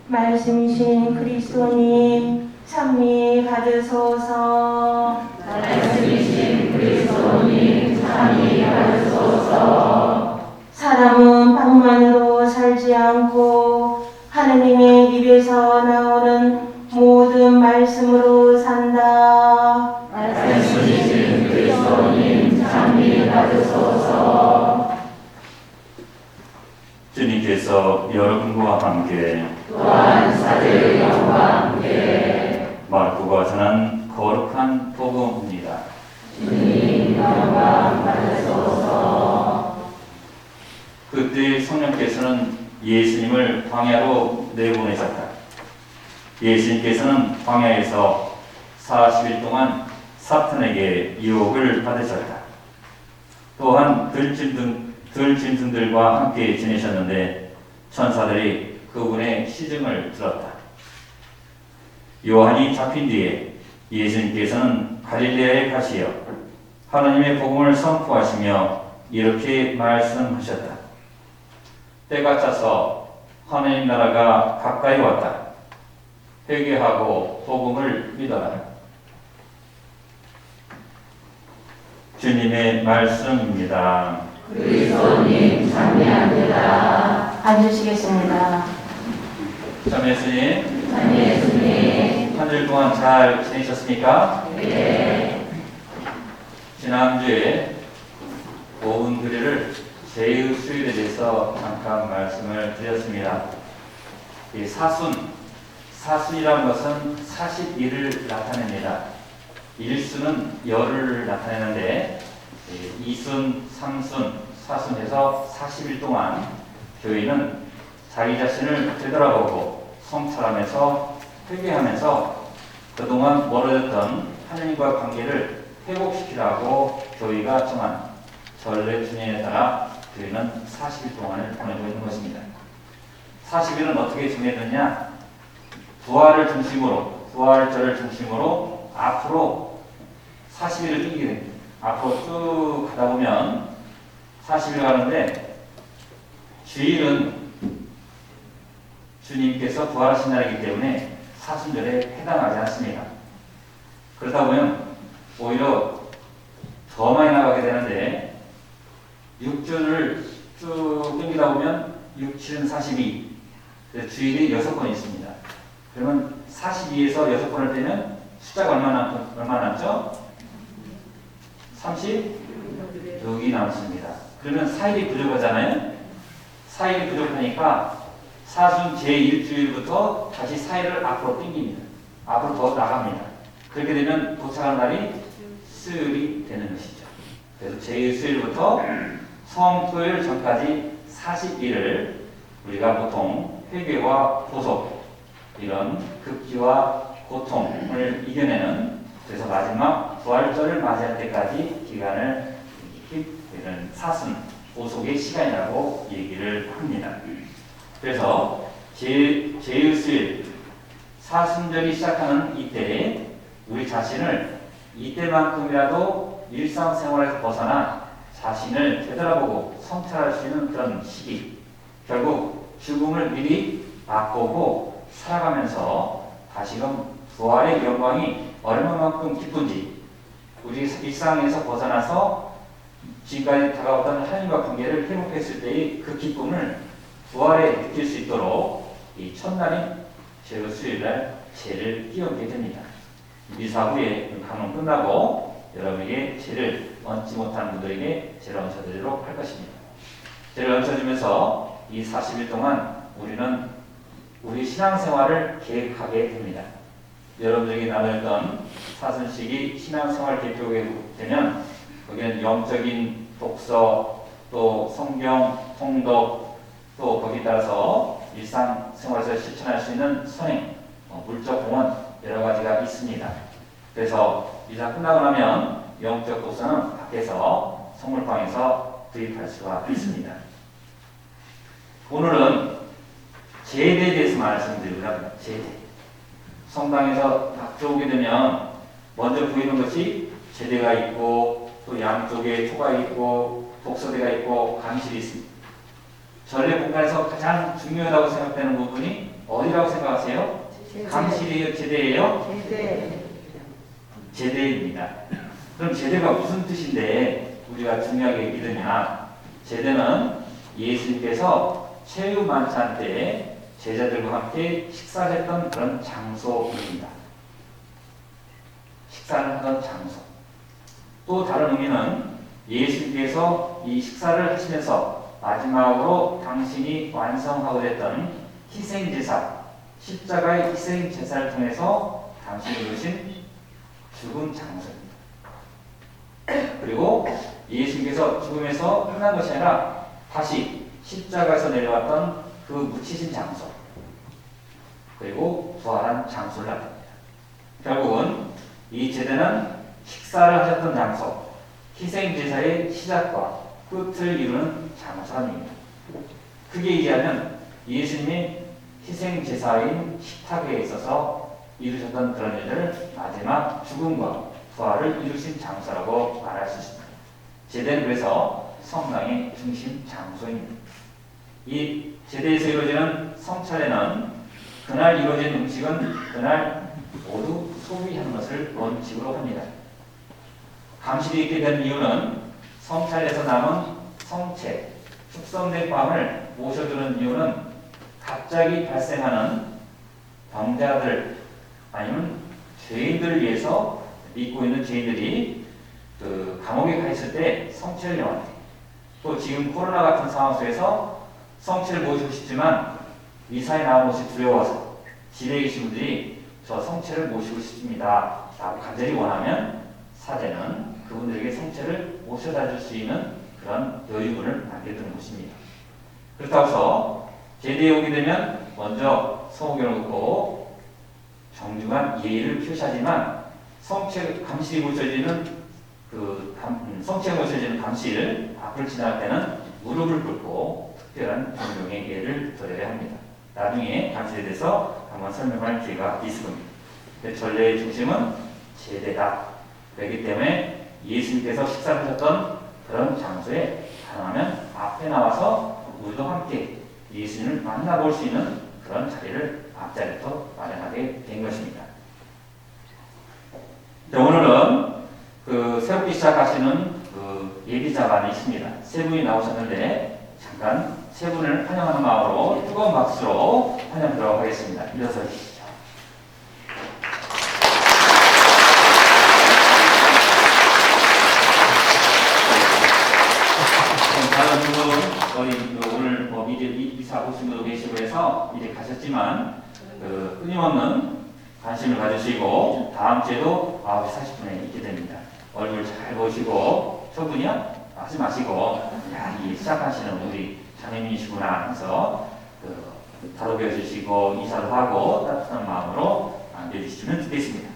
말씀이신 그리스도님 찬미 받으소서. 말씀이신 그리스도님 찬미 받으소서. 사람은 빵만으로 살지 않고 하느님의 입에서 나오는 모든 말씀으로 산다. 말씀이신 그리스도님 찬미 받으소서. 주님께서 여러분과 함께 또한 사제의 영과 함께 마르코가 전한 거룩한 복음입니다. 주님 영광 받으소서. 그때 성령께서는 예수님을 광야로 내보내셨다. 예수님께서는 광야에서 40일 동안 사탄에게 유혹을 받으셨다. 또한 들짐승들과 함께 지내셨는데 천사들이 그분의 시중을 들었다. 요한이 잡힌 뒤에 예수님께서는 갈릴레아에 가시어 하나님의 복음을 선포하시며 이렇게 말씀하셨다. 때가 차서 하나님 나라가 가까이 왔다. 회개하고 복음을 믿어라. 주님의 말씀입니다. 그리스도님 찬미합니다. 앉으시겠습니다. 참 예수님, 참 예수님. 한 주일 동안 잘 지내셨습니까? 네. 지난주에 오은 교리를 제의 수일에 대해서 잠깐 말씀을 드렸습니다. 이 사순이라는 것은 41을 나타냅니다. 일순은 열을 나타내는데 이순, 삼순, 사순에서 40일 동안 교회는 자기 자신을 되돌아보고 성찰하면서 회개하면서 그동안 멀어졌던 하나님과 관계를 회복시키라고 교회가 정한 전례 준행에 따라 교회는 40일 동안을 보내고 있는 것입니다. 40일은 어떻게 정해졌냐? 부활절을 중심으로 앞으로 40일을 뛰게 됩니다. 앞으로 쭉 가다 보면 40일 가는데 주일은 주님께서 부활하신 날이기 때문에 사순절에 해당하지 않습니다. 그러다 보면 오히려 더 많이 나가게 되는데 6주를 쭉 땡기다 보면 6, 7은 42 주일이 6번 있습니다. 그러면 42에서 6번을 빼면 숫자가 얼마 남죠? 36이 남습니다. 그러면 4일이 부족하잖아요. 4일이 부족하니까 사순 제1주일부터 다시 4일을 앞으로 땡깁니다. 앞으로 더 나갑니다. 그렇게 되면 도착하는 날이 수요일이 되는 것이죠. 그래서 제1수요일부터 성토요일 전까지 40일을 우리가 보통 회개와 보석, 이런 급기와 고통을 이겨내는, 그래서 마지막 부활절을 맞이할 때까지 기간을 이런 사순, 보석의 시간이라고 얘기를 합니다. 그래서 제1수일 사순절이 시작하는 이때에 우리 자신을 이때만큼이라도 일상생활에서 벗어나 자신을 되돌아보고 성찰할 수 있는 그런 시기, 결국 죽음을 미리 맛보고 살아가면서 다시금 부활의 영광이 얼마만큼 기쁜지, 우리 일상에서 벗어나서 지금까지 다가왔던 하나님과 관계를 회복했을 때의 그 기쁨을 부활에 느낄 수 있도록 이 첫날인 제5수요일날 죄를 끼얹게 됩니다. 미사후에 강론 끝나고 여러분에게 죄를 얹지 못한 분들에게 죄를 얹혀드리도록 할 것입니다. 죄를 얹혀주면서 이 40일 동안 우리는 우리 신앙생활을 계획하게 됩니다. 여러분들에게 나눴던 사순식이 신앙생활 개표가 되면 거기는 영적인 독서, 또 성경, 통독, 또 거기에 따라서 일상생활에서 실천할 수 있는 선행, 물적 공헌 여러 가지가 있습니다. 그래서 이사 끝나고 나면 영적 독서는 밖에서 성물방에서 구입할 수가 있습니다. 오늘은 제대에 대해서 말씀드리고자 합니다. 제대. 성당에서 딱 들어오게 되면 먼저 보이는 것이 제대가 있고 또 양쪽에 초가 있고 독서대가 있고 강실이 있습니다. 전례 공간에서 가장 중요하다고 생각되는 부분이 어디라고 생각하세요? 감실이에요? 제대예요? 제대입니다. 그럼 제대가 무슨 뜻인데 우리가 중요하게 믿으냐? 제대는 예수님께서 최후 만찬 때 제자들과 함께 식사를 했던 그런 장소입니다. 식사를 하던 장소. 또 다른 의미는 예수님께서 이 식사를 하시면서 마지막으로 당신이 완성하고 됐던 희생제사, 십자가의 희생제사를 통해서 당신이 이루신 죽은 장소입니다. 그리고 예수님께서 죽음에서 끝난 것이 아니라 다시 십자가에서 내려왔던 그 묻히신 장소, 그리고 부활한 장소를 나타냅니다. 결국은 이 제대는 식사를 하셨던 장소, 희생제사의 시작과 끝을 이루는 장소입니다. 크게 얘기하면 예수님이 희생제사인 식탁에 있어서 이루셨던 그런 일들을 마지막 죽음과 부활을 이루신 장소라고 말할 수 있습니다. 제대는 그래서 성당의 중심 장소입니다. 이 제대에서 이루어지는 성찬에는 그날 이루어진 음식은 그날 모두 소비하는 것을 원칙으로 합니다. 감실이 있게 된 이유는 성찬에서 남은 성체, 숙성된 빵을 모셔두는 이유는 갑자기 발생하는 병자들 아니면 죄인들을 위해서 믿고 있는 죄인들이 그 감옥에 가 있을 때 성체를 영합니다. 또 지금 코로나 같은 상황 속에서 성체를 모시고 싶지만 미사에 나온 것이 두려워서 집에 계신 분들이 저 성체를 모시고 싶습니다 라고 간절히 원하면 사제는 그분들에게 성체를 모셔다 줄 수 있는 그런 여유분을 남겨두는 것입니다. 그렇다고 해서 제대에 오게 되면 먼저 성호경을 긋고 정중한 예의를 표시하지만 성체 감실이 모셔지는 성체가 모셔지는 감실 앞을 지나갈 때는 무릎을 꿇고 특별한 존경의 예를 드려야 합니다. 나중에 감실에 대해서 한번 설명할 기회가 있을 겁니다. 전례의 중심은 제대다. 그렇기 때문에 예수님께서 식사를 하셨던 그런 장소에 가능하면 앞에 나와서 우리도 함께 예수님을 만나볼 수 있는 그런 자리를 앞자리부터 마련하게 된 것입니다. 오늘은 새롭게 시작하시는 예비자반이 있습니다. 세 분이 나오셨는데 잠깐 세 분을 환영하는 마음으로 뜨거운 박수로 환영하도록 하겠습니다. 일어서 주시죠. 다른 분은 오늘 미리 이사 오신 분도 계시고 해서 이제 가셨지만 끊임없는 관심을 가지시고 다음 주에도 9시 40분에 있게 됩니다. 얼굴 잘 보시고 처분이요? 하지 마시고 야, 이 시작하시는 우리 자매님이시구나 해서 다독여 주시고 이사도 하고 따뜻한 마음으로 안겨주시면 좋겠습니다.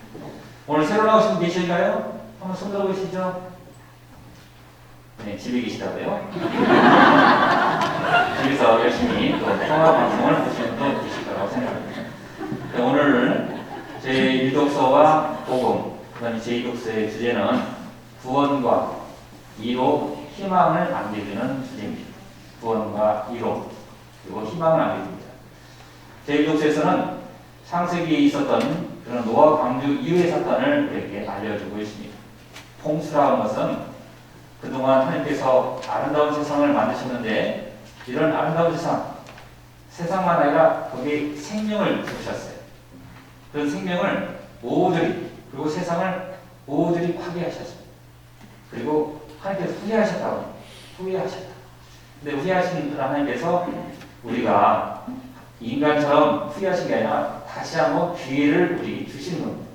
오늘 새로 나오신 분 계실까요? 한번 손 들어보시죠. 네, 집에 계시다고요? 집에서 열심히 또 통화방송을 보시는 분도 계실 거라고 생각합니다. 오늘 제1독서와 복음, 그 다음에 제2독서의 주제는 구원과 이로 희망을 안겨주는 주제입니다. 구원과 이로 그리고 희망을 안겨줍니다. 제1독서에서는 창세기에 있었던 그런 노아 방주 이후의 사건을 우리에게 알려주고 있습니다. 홍수라는 것은 그동안 하나님께서 아름다운 세상을 만드셨는데 이런 아름다운 세상만 아니라 거기에 생명을 주셨어요. 그런 생명을 모두리 그리고 세상을 모두리 파괴하셨습니다. 그리고 하나님께서 후회하셨다. 근데 후회하신 하나님께서 우리가 인간처럼 후회하신 게 아니라 다시 한번 기회를 우리 주시는 겁니다.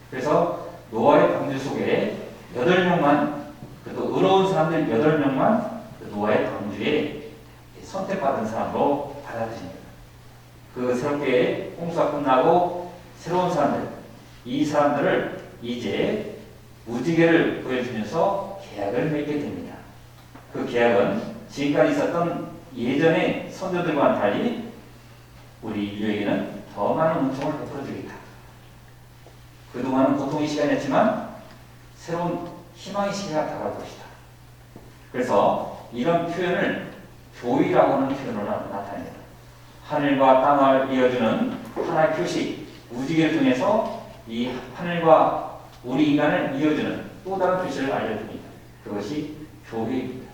그래서 노아의 방주 속에 8명만 또 의로운 사람들 8명만 노아의 방주에 선택받은 사람으로 받아들입니다. 그 새롭게 홍수가 끝나고 새로운 사람들, 이 사람들을 이제 무지개를 보여주면서 계약을 맺게 됩니다. 그 계약은 지금까지 있었던 예전의 선조들과는 달리 우리 인류에게는 더 많은 은총을 베풀어 주겠다. 그동안은 고통의 시간이었지만 새로운 희망의 시기가 다가올 것이다. 그래서 이런 표현을 교회라고 하는 표현으로 나타냅니다. 하늘과 땅을 이어주는 하나의 표시, 무지개를 통해서 이 하늘과 우리 인간을 이어주는 또 다른 표시를 알려줍니다. 그것이 교회입니다.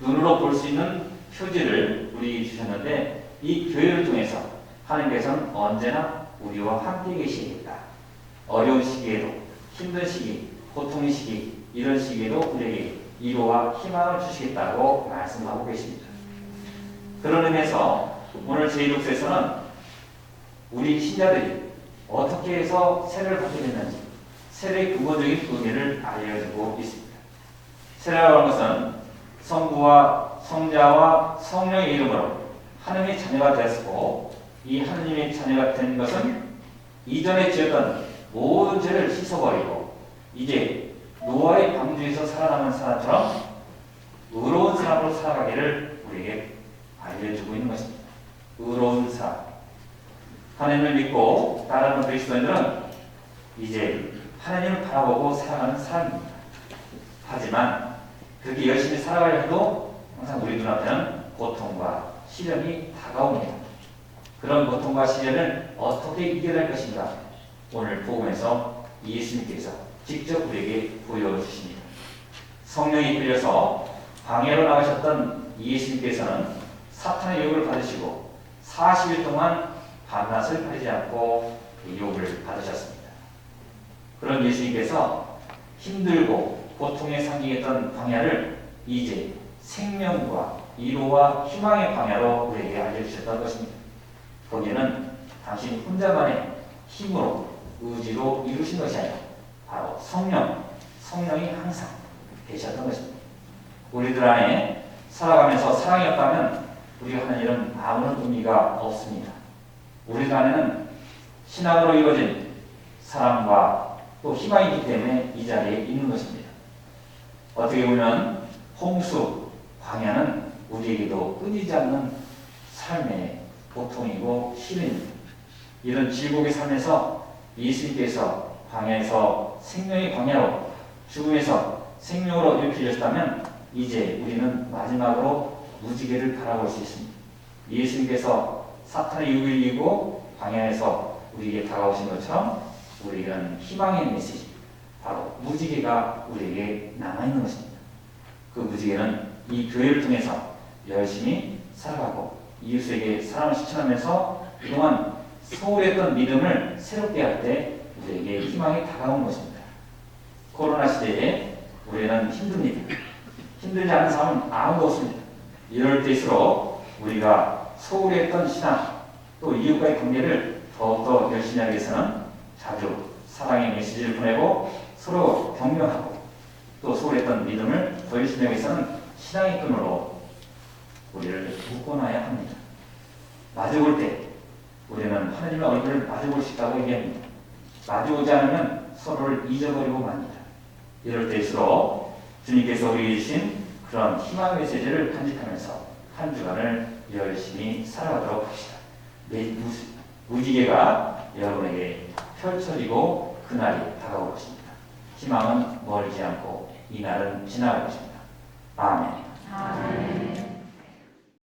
눈으로 볼 수 있는 표지를 우리 주셨는데 이 교회를 통해서 하나님께서는 언제나 우리와 함께 계시겠다. 어려운 시기에도, 힘든 시기, 고통의 시기, 이런 시기에도 우리에게 위로와 희망을 주시겠다고 말씀하고 계십니다. 그런 의미에서 오늘 제1독서에서는 우리 신자들이 어떻게 해서 세례를 받게 됐는지 세례의 근본적인 의미를 알려주고 있습니다. 세례라고 하는 것은 성부와 성자와 성령의 이름으로 하나님의 자녀가 되었고, 이 하나님의 자녀가 된 것은 이전에 지었던 모든 죄를 씻어버리고 이제 노아의 방주에서 살아남은 사람처럼 의로운 사람으로 살아가기를 우리에게 알려주고 있는 것입니다. 의로운 사람. 하나님을 믿고 따르는 그리스도인들은 이제 하나님을 바라보고 살아가는 사람입니다. 하지만 그렇게 열심히 살아가려 해도 항상 우리 눈앞에는 고통과 시련이 다가옵니다. 그런 고통과 시련을 어떻게 이겨낼 것인가? 오늘 복음에서 예수님께서 직접 우리에게 보여주십니다. 성령이 끌려서 광야로 나가셨던 예수님께서는 사탄의 유혹을 받으시고 40일 동안 밤낮을 가리지 않고 유혹을 받으셨습니다. 그런 예수님께서 힘들고 고통의 상징했던 광야를 이제 생명과 위로와 희망의 광야로 우리에게 알려주셨던 것입니다. 거기에는 당신 혼자만의 힘으로 의지로 이루신 것이 아니라 바로 성령이 항상 계셨던 것입니다. 우리들 안에 살아가면서 사랑이 없다면 우리가 하는 일은 아무런 의미가 없습니다. 우리들 안에는 신앙으로 이루어진 사랑과 또 희망이 있기 때문에 이 자리에 있는 것입니다. 어떻게 보면 홍수, 광야는 우리에게도 끊이지 않는 삶의 고통이고 시련입니다. 이런 질곡의 삶에서 예수님께서 광야에서 생명의 광야로, 죽음에서 생명으로 일으키셨다면 이제 우리는 마지막으로 무지개를 바라볼 수 있습니다. 예수님께서 사탄의 유혹을 이기고 광야에서 우리에게 다가오신 것처럼 우리에게는 희망의 메시지, 바로 무지개가 우리에게 남아있는 것입니다. 그 무지개는 이 교회를 통해서 열심히 살아가고 이웃에게 사랑을 실천하면서 그동안 소홀했던 믿음을 새롭게 할 때 우리에게 희망이 다가온 것입니다. 코로나 시대에 우리는 힘듭니다. 힘들지 않은 삶은 아무도 없습니다. 이럴 때일수록 우리가 소홀했던 신앙, 또 이웃과의 관계를 더욱더 열심히 하기 위해서는 자주 사랑의 메시지를 보내고 서로 격려하고 또 소홀했던 믿음을 더 열심히 하기 위해서는 신앙의 끈으로 우리를 묶어놔야 합니다. 마주볼 때 우리는 하나님의 얼굴을 마주볼 수 있다고 얘기합니다. 마주오지 않으면 서로를 잊어버리고 맙니다. 이럴 때일수록 주님께서 우리에게 주신 그런 희망의 메시지를 간직하면서 한 주간을 열심히 살아가도록 합시다. 무지개가 여러분에게 펼쳐지고 그날이 다가올 것입니다. 희망은 멀지 않고 이 날은 지나갈 것입니다. 아멘. 아멘.